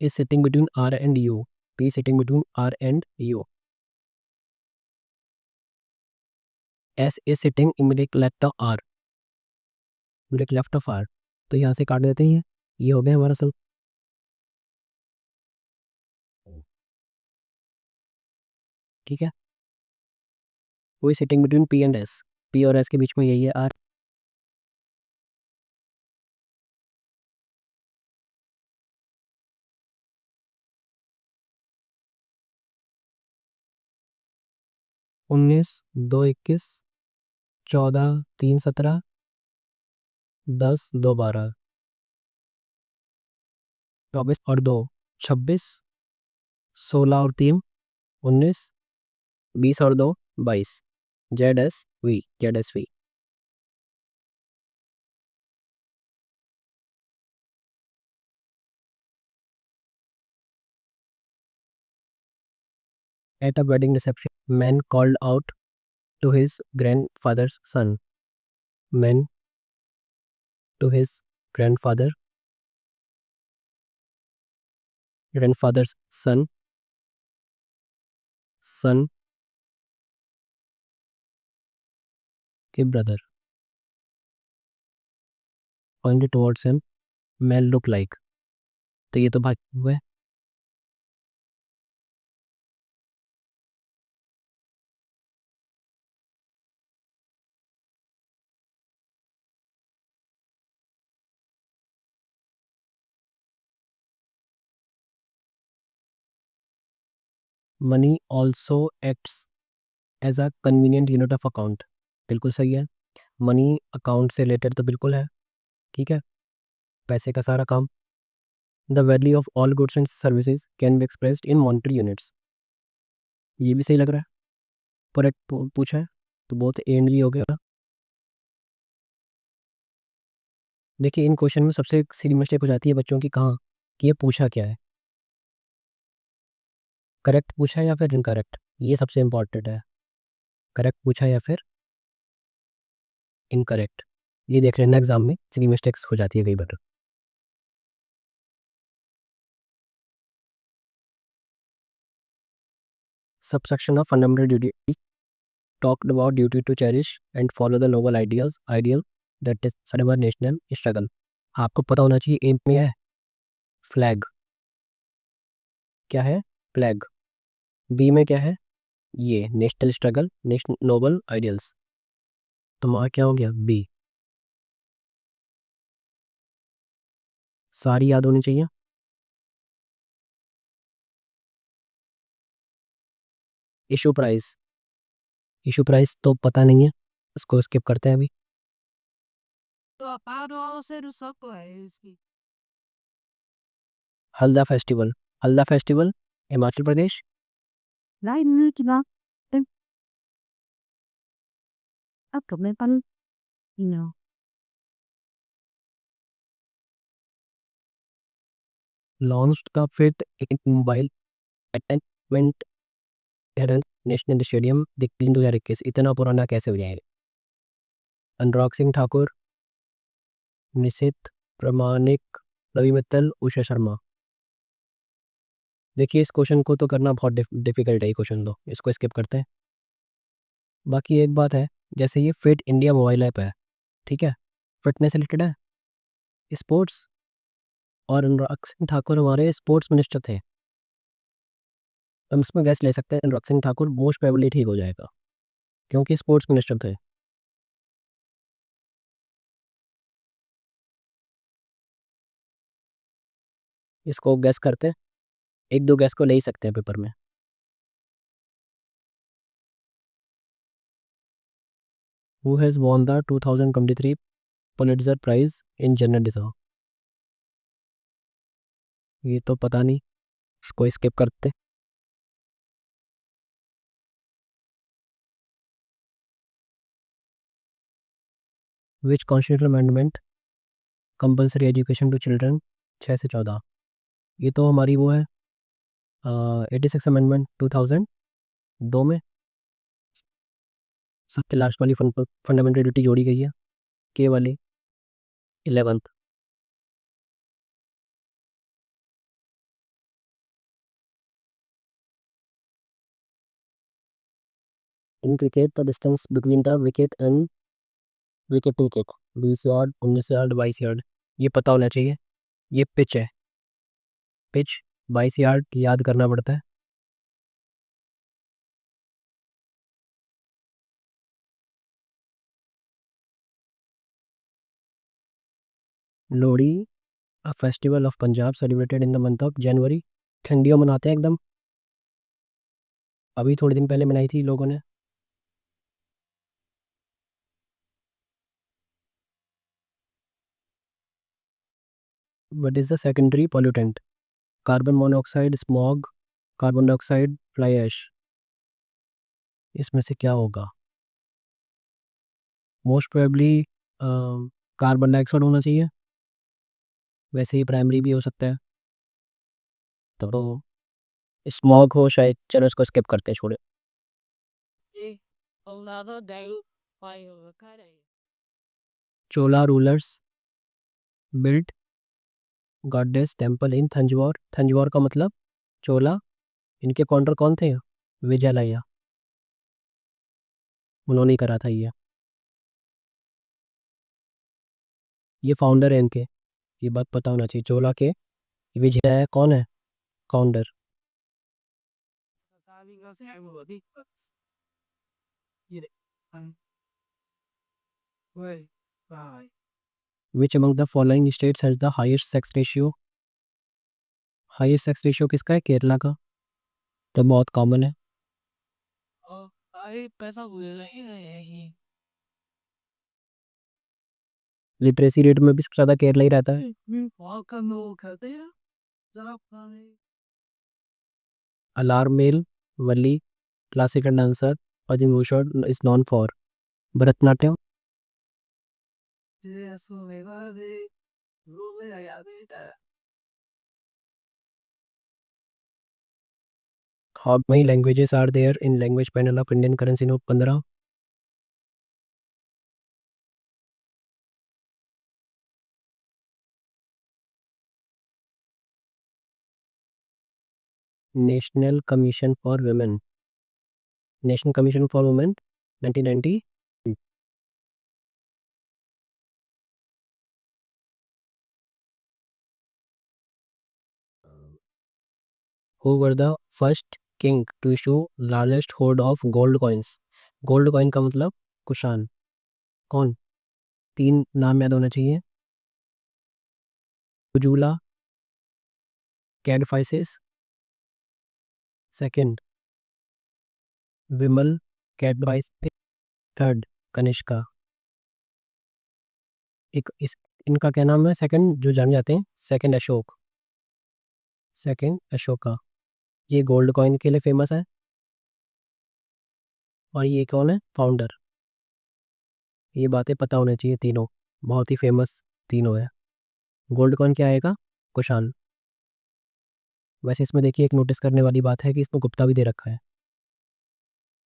is sitting between R and U. P is sitting between R and U. S is sitting immediate left of R. Immediate left of R. तो यहाँ से काट देते हैं, ये हो गया हमारा सब। ठीक है, वो is sitting between P and S. P और एस के बीच में यही है आर। उन्नीस, 2 21, 14, 3 17, 10, 2 12, 24 और 2 26, 16 और 3 19, 20 और 2 22, ZSV। At a wedding reception, man called out to his grandfather's son. Man to his grandfather's son. Son के brother. Pointed towards him. Man look like. तो ये तो भाग हुआ है। Money also acts as a convenient unit of account. बिल्कुल सही है। मनी अकाउंट से रिलेटेड तो बिल्कुल है, ठीक है, पैसे का सारा काम। The value of all goods and services can be expressed in monetary units, ये भी सही लग रहा है। पर एक पूछा है तो बहुत एंड भी हो गया। देखिए इन क्वेश्चन में सबसे सीधी मिस्टेक हो जाती है बच्चों की, कहाँ कि ये पूछा क्या है, करेक्ट पूछा है या फिर इनकरेक्ट, ये सबसे इंपॉर्टेंट है। करेक्ट पूछा है या फिर इनकरेक्ट, ये देख लेना एग्जाम में सीधी मिस्टेक्स हो जाती है कई बार। Subsection of fundamental duty talked about duty to cherish and follow the noble ideal that is our national struggle. आपको पता होना चाहिए एम में है फ्लैग, क्या है फ्लैग, बी में क्या है ये national struggle, national noble ideals, तो वहाँ क्या हो गया बी। सारी याद होनी चाहिए। इशू प्राइस, इशू प्राइस तो पता नहीं है, इसको स्किप करते हैं अभी। तो अपारो से रुसको है उसकी। Halda festival, Halda festival Himachal Pradesh. Lại như chị ba. Em. Ác cầm lên pan. You know. Launched का फिट एक mobile attachment national stadium the 2021, इतना पुराना कैसे हो जाएगा। अनुराग सिंह ठाकुर, निशित प्रमाणिक, रवि मित्तल, उषा शर्मा। देखिए इस क्वेश्चन को तो करना बहुत डिफिकल्ट है, ये क्वेश्चन तो इसको स्किप करते हैं। बाकी एक बात है, जैसे ये फिट इंडिया मोबाइल ऐप है, ठीक है, फिटनेस से रिलेटेड है, स्पोर्ट्स, और अनुराग सिंह ठाकुर हमारे स्पोर्ट्स मिनिस्टर थे। हम इसमें गैस ले सकते हैं अनुराग सिंह ठाकुर मोस्ट प्रोबेबली ठीक हो जाएगा, क्योंकि स्पोर्ट्स मिनिस्टर थे। इसको गैस करते हैं, एक दो गैस को ले ही सकते हैं पेपर में। Who has won the 2023 Pulitzer prize in journalism, ये तो पता नहीं, इसको स्किप करते। Which constitutional amendment compulsory education to children 6 से 14, ये तो हमारी वो है 86 अमेंडमेंट 2002 में सबसे लास्ट वाली फंडामेंटल ड्यूटी जोड़ी गई है, के वाली 11th। In cricket the distance between the wicket and wicket to wicket 20 yard, 19 yard, 22 yard, ये पता होना चाहिए। ये पिच है, पिच 22 यार्ड याद करना पड़ता है। Lohri a festival of Punjab celebrated in the month of January. ठंडियों मनाते हैं एकदम, अभी थोड़े दिन पहले मनाई थी लोगों ने। What is the secondary pollutant? Carbon monoxide, smog, carbon dioxide, fly ash. इसमें से क्या होगा? मोस्ट प्रोबेबली कार्बन डाइऑक्साइड होना चाहिए, वैसे ही प्राइमरी भी हो सकता है, तो स्मॉग हो शायद। चलो इसको स्किप करते हैं, छोड़े। Chola rulers built goddess temple in Thanjavur. Thanjavur का मतलब चोला। इनके फाउंडर कौन थे? विजयलया, उन्होंने ही करा था ये फाउंडर है इनके, ये बात पता होना चाहिए। चोला के विजय कौन है founder? Which among the following states has the highest sex ratio? Highest sex ratio किसका है? केरला का, तो बहुत कॉमन है। लिटरेसी रेट में भी सबसे ज़्यादा केरला ही रहता है। अलार्म मेल वली क्लासिकल डांसर और is non for Bharatanatyam. How many languages are there in language panel of Indian currency note 15? National commission for women, national commission for women 1990। Who were the first king to issue largest hoard of gold coins? Gold coin का मतलब कुषाण। कौन? तीन नाम याद होना चाहिए। उजूला, कैडफाइसिस, second विमल, कैडफाइस, third Kanishka. एक इस इनका क्या नाम है सेकंड जो जाने जाते हैं? Second Ashok, second Ashoka. ये गोल्ड कॉइन के लिए फेमस है, और ये कौन है फाउंडर? ये बातें पता होनी चाहिए तीनों, बहुत ही फेमस तीनों है। गोल्ड कॉइन क्या आएगा? कुषाण। वैसे इसमें देखिए एक नोटिस करने वाली बात है कि इसमें गुप्ता भी दे रखा है।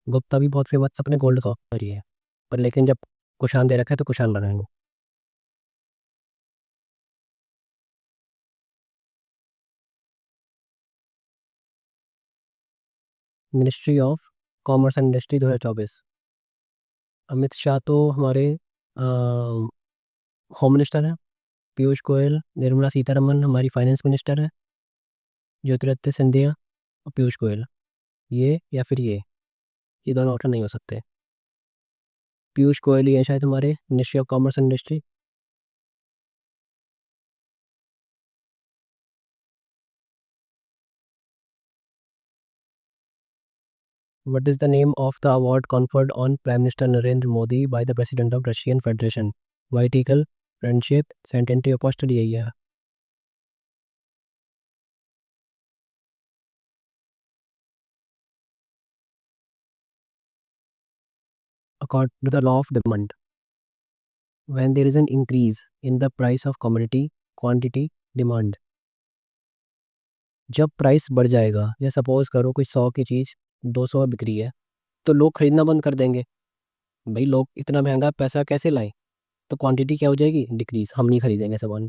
गुप्ता भी बहुत फेमस अपने गोल्ड का ही है, पर लेकिन जब कुषाण दे रखा है तो कुषाण बनाएंगे। Ministry of commerce and industry 2024। Amit Shah तो हमारे होम मिनिस्टर हैं। पीयूष गोयल, निर्मला सीतारमन हमारी फाइनेंस मिनिस्टर है। ज्योतिरादित्य सिंधिया और पीयूष गोयल, ये या फिर ये दोनों ऑप्शन नहीं हो सकते। पीयूष गोयल ही है शायद हमारे ministry of commerce and industry. What is the name of the award conferred on Prime Minister Narendra Modi by the President of Russian Federation? White Eagle, Friendship, Centenary Apostle, यही है। According to the law of demand, when there is an increase in the price of commodity, quantity, demand, जब price बढ़ जाएगा, या suppose करो कोई 100 की चीज़ 200 में बिक रही है, तो लोग खरीदना बंद कर देंगे। भाई लोग इतना महंगा पैसा कैसे लाएं, तो क्वांटिटी क्या हो जाएगी? डिक्रीज, हम नहीं खरीदेंगे सामान।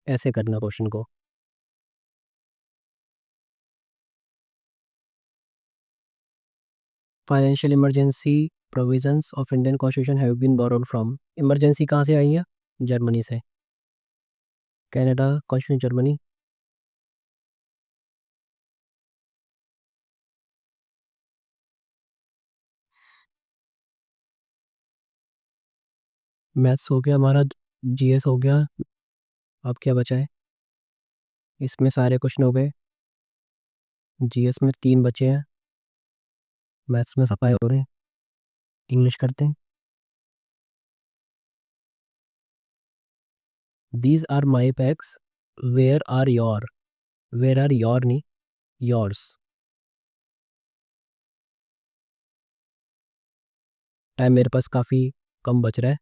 ऐसे करना क्वेश्चन को। Financial emergency provisions of Indian constitution have been borrowed from. Emergency कहाँ से आई है? जर्मनी से। Canada constitution Germany. मैथ्स हो गया हमारा जीएस हो गया। अब क्या बचा है? इसमें सारे क्वेश्चन हो गए। जीएस में 3 बचे हैं। मैथ्स में सफाई हो रहे हैं। इंग्लिश करते हैं। These are my packs, where are your, where are your नहीं, योर्स। टाइम मेरे पास काफ़ी कम बच रहा है।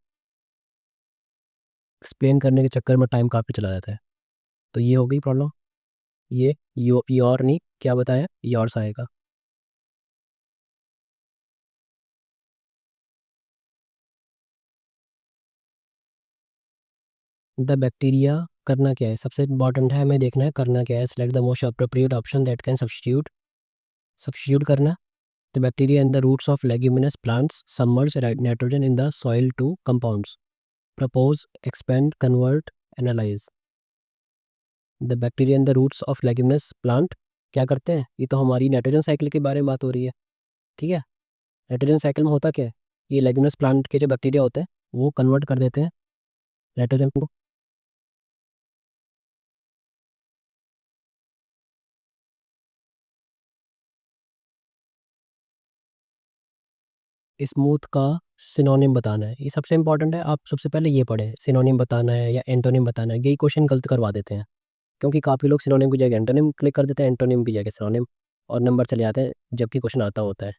एक्सप्लेन करने के चक्कर में टाइम काफ़ी चला जाता है। तो ये हो गई प्रॉब्लम। ये योर नहीं, क्या बताया, योर्स आएगा। द बैक्टीरिया करना क्या है, सबसे इंपॉर्टेंट है, हमें देखना है करना क्या है। Select the most appropriate option that can substitute. Substitute करना। The bacteria in the roots of leguminous plants submerge nitrogen in the soil to compounds. Propose, expand, convert, analyse. The bacteria in the roots of leguminous plant क्या करते हैं? ये तो हमारी nitrogen cycle के बारे में बात हो रही है। ठीक है। नाइट्रोजन साइकिल में होता क्या है? ये लेग्यूमिनस प्लांट के जो बैक्टीरिया होते हैं वो कन्वर्ट कर देते हैं नाइट्रोजन को। स्मूथ का सिनोनिम बताना है, ये सबसे इंपॉर्टेंट है। आप सबसे पहले ये पढ़ें, सिनोनिम बताना है या एंटोनिम बताना है। यही क्वेश्चन गलत करवा देते हैं, क्योंकि काफ़ी लोग सिनोनिम की जगह एंटोनिम क्लिक कर देते हैं, एंटोनिम की जगह सिनोनिम, और नंबर चले जाते हैं जबकि क्वेश्चन आता होता है।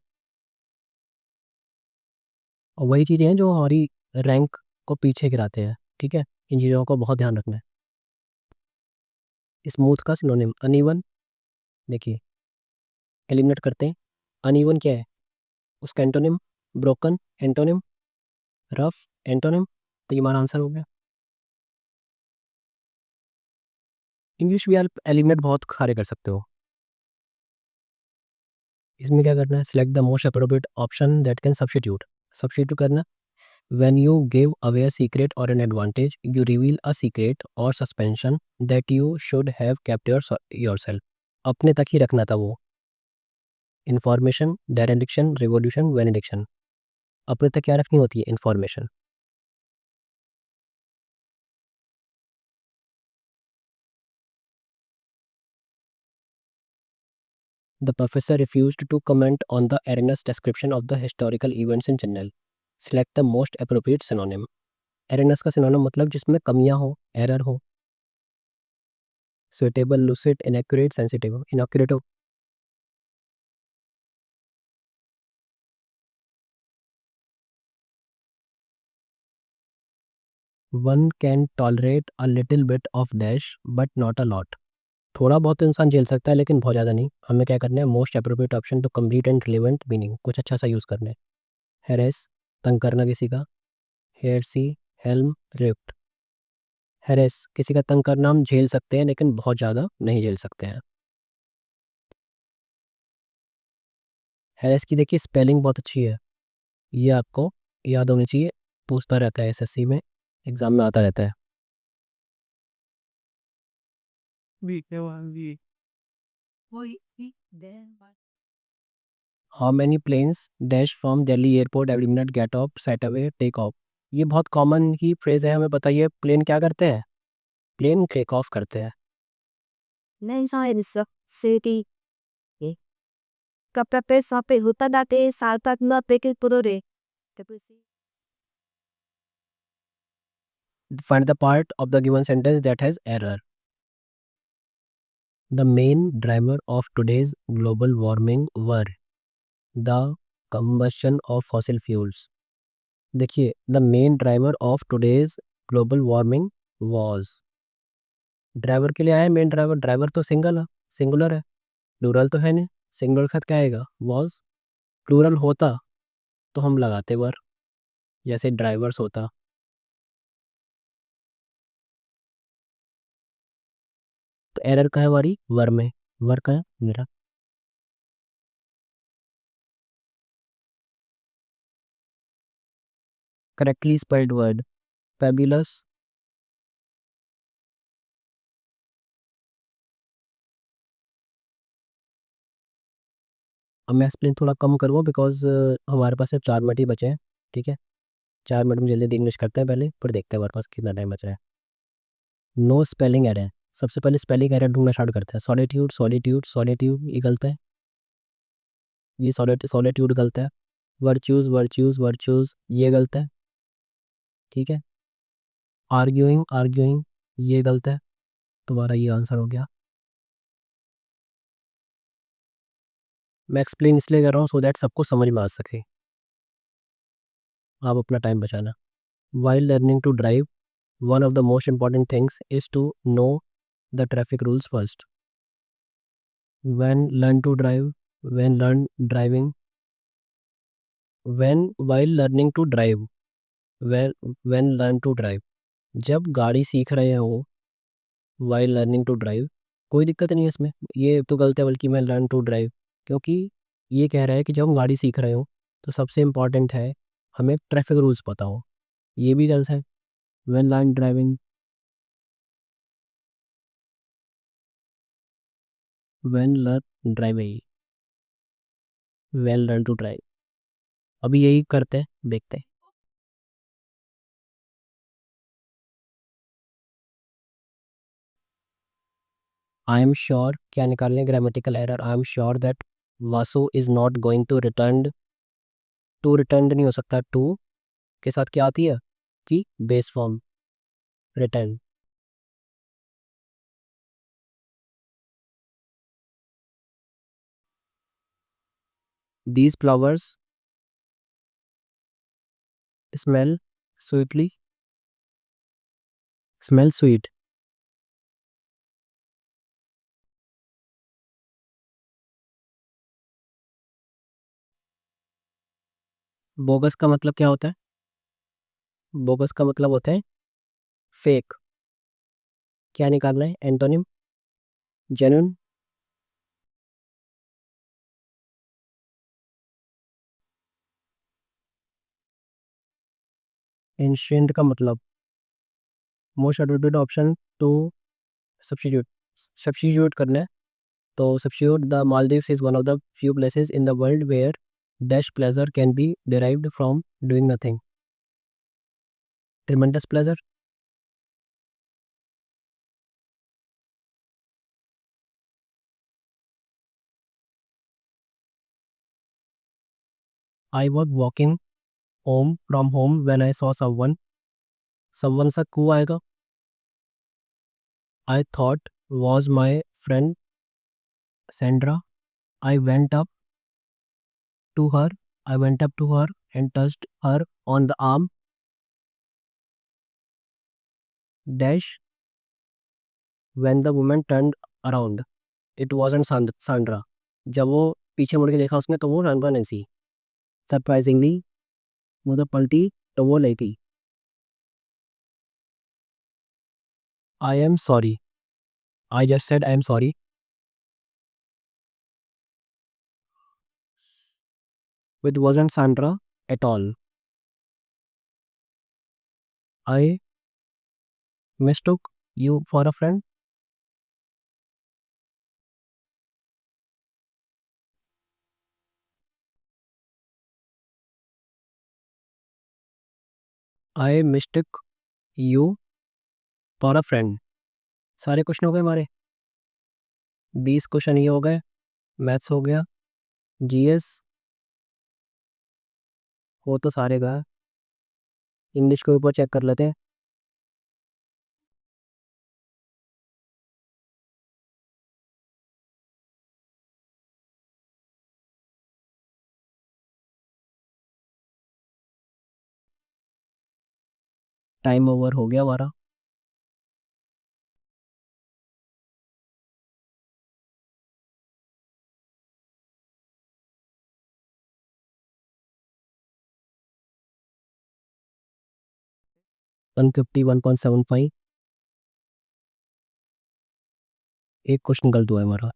और वही चीज़ें हैं जो हमारी रैंक को पीछे गिराते हैं। ठीक है, इन चीज़ों को बहुत ध्यान रखना है। स्मूथ का सिनोनिम अनइवन। देखिए, एलिमिनेट करते हैं। अनइवन क्या है? उसका antonym broken, antonym rough, antonym. तो ये हमारा आंसर हो गया। इंग्लिश भी आप एलिमिनेट बहुत सारे कर सकते हो। इसमें क्या करना है? Select the most appropriate option that can substitute. Substitute करना। When you give away a secret और an advantage, you reveal a secret और suspension that you should have kept yourself. अपने तक ही रखना था वो। Information, direction, revolution, benediction. अपने तक क्या रखनी होती है? Information. The professor refused to comment on the erroneous description of the historical events in general. Select the most appropriate synonym. Erroneous का सिनोनिम मतलब जिसमें कमियां हो, एरर हो। Suitable, lucid, inaccurate, sensitive, inaccurate. One can tolerate a little bit of dash but not a lot. थोड़ा बहुत तो इंसान झेल सकता है लेकिन बहुत ज़्यादा नहीं। हमें क्या करना है? Most appropriate option to complete and relevant meaning, कुछ अच्छा सा यूज़ करना है। हेरेस, तंग करना किसी का। हेरसी, हेल्म, रिफ्ट। हेरेस, किसी का तंग करना हम झेल सकते हैं लेकिन बहुत ज़्यादा नहीं झेल सकते हैं। हेरेस की देखिए स्पेलिंग बहुत अच्छी है, ये आपको याद होनी चाहिए। पूछता रहता है एसएससी में, एग्ज़ाम में आता रहता है। How many planes dash from Delhi airport every minute, get off, set away, take off. ये बहुत कॉमन की फ्रेज़ है, हमें बताइए प्लेन क्या करते हैं? प्लेन टेक ऑफ करते हैं। Nensa City KPP sampai hutan dati saltat na pekil pudore. Find the part of the given sentence that has error. The main driver of today's global warming were the combustion of fossil fuels. देखिए, the main driver of today's global warming was, driver के लिए आया main driver. Driver तो single है, singular है, plural तो है नहीं। सिंगुलर के साथ क्या आएगा? वॉज। प्लूरल होता तो हम लगाते वर, जैसे ड्राइवर्स होता। तो एरर का है हमारी वर में। वर का है मेरा। Correctly spelled word, fabulous. अब मैं एक्सप्लेन थोड़ा कम करूँगा बिकॉज हमारे पास सिर्फ 4 मिनट ही बचे हैं। ठीक है। 4 मिनट में जल्दी इंग्लिश करते हैं पहले, फिर देखते हैं हमारे पास कितना टाइम बचा है। No spelling error. सबसे पहले स्पेलिंग एरर ढूंढना स्टार्ट करते हैं। सॉलिट्यूड सॉलिट्यूड सॉलिट्यूड ये गलत है, ये सॉलिट्यूड गलत है। वर्च्यूज वर्च्यूज वर्च्यूज ये गलत है, ठीक है। आर्ग्यूइंग आर्ग्यूइंग ये गलत है, तुम्हारा ये आंसर हो गया। मैं एक्सप्लेन इसलिए कर रहा हूँ सो दैट सबको समझ में आ सके। आप अपना टाइम बचाना। While learning to drive one of the most important things is to know the traffic rules first. When learn to drive, when learn driving, when while learning to drive, when learn to drive, जब गाड़ी सीख रहे हो while learning to drive, कोई दिक्कत नहीं है इसमें, ये तो गलत है बल्कि मैं learn to drive, क्योंकि ये कह रहा है कि जब हम गाड़ी सीख रहे हो तो सबसे इम्पॉर्टेंट है हमें ट्रैफिक रूल्स पता हो, ये भी गलत है। when learn driving, when learn driving, well learn to drive। अभी यही करते हैं, देखते हैं। आई एम श्योर क्या निकालने, grammatical error. I am sure that Vasu is not going to return. To return नहीं हो सकता, टू के साथ क्या आती है कि base form return. These flowers smell sweetly, smell sweet. Bogus का मतलब क्या होता है? बोगस का मतलब होता है फेक। क्या निकालना है एंटोनिम? जेन्युइन। एंशिएंट का मतलब most adopted option to substitute, substitute करना है। तो substitute the Maldives is one of the few places in the world where dash pleasure can be derived from doing nothing. Tremendous pleasure. I was walking home from home when I saw someone. Someone सा कू आएगा। I thought was my friend Sandra. I went up to her. I went up to her and touched her on the arm. Dash. When the woman turned around, it wasn't Sandra. जब वो पीछे मुड़ के देखा उसने तो वो रणबा Nancy. Surprisingly वो तो पलटी तो वो ले गई। I am sorry. I just said I am sorry. It wasn't Sandra at all. I mistook you for a friend. I mistook you for a friend. सारे क्वेश्चन हो गए हमारे, 20 क्वेश्चन ये हो गए। मैथ्स हो गया, जीएस हो तो सारे गए। इंग्लिश के ऊपर चेक कर लेते हैं। टाइम ओवर हो गया हमारा। वन 151.75। एक क्वेश्चन गलत हुआ है हमारा।